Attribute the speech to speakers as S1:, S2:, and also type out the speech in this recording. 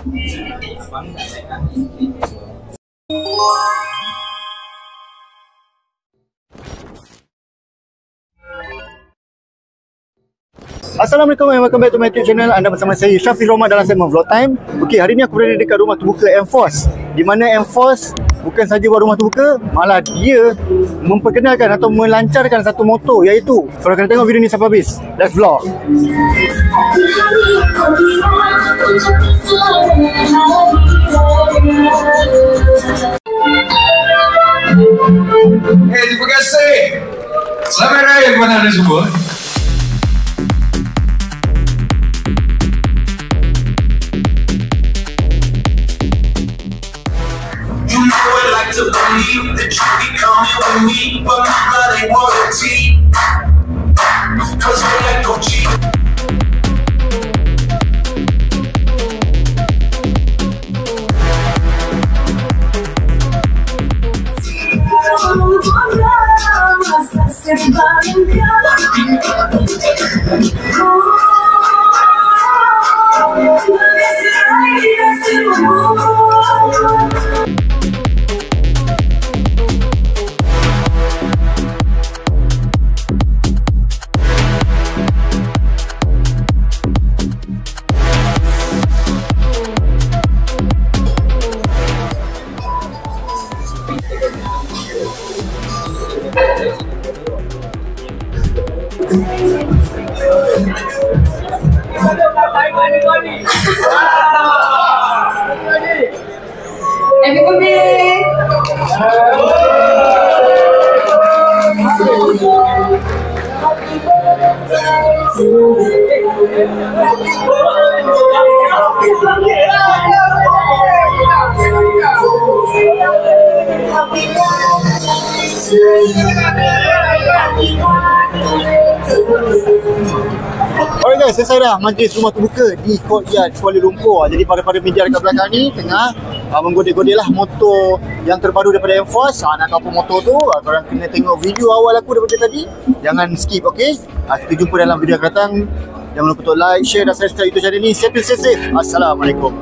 S1: Assalamualaikum and welcome back to my YouTube channel. Anda bersama saya Syafiq Rahmat dalam segmen Vlog Time. Okey, hari ni aku berada dekat rumah terbuka M-Force, di mana M-Force bukan saja buat rumah terbuka, malah dia memperkenalkan atau melancarkan satu motor, iaitu, korang kena tengok video ni sampai habis. Let's vlog.
S2: Terima kasih. Selamat Raya kepada anda semua. To believe that you be coming with me, but my blood ain't royalty. Cause we're like Gucci.
S3: Happy birthday!
S1: Alright guys, selesai dah majlis rumah terbuka di Courtyard Kuala Lumpur. Jadi pada meja dekat belakang ni tengah menggodek-godek lah motor yang terbaru daripada M-Force. Nak tahu apa motor tu, korang kena tengok video awal aku daripada tadi. Jangan skip, okay? Kita jumpa dalam video akan datang. Jangan lupa untuk like, share dan subscribe YouTube channel ni. Stay safe. Assalamualaikum.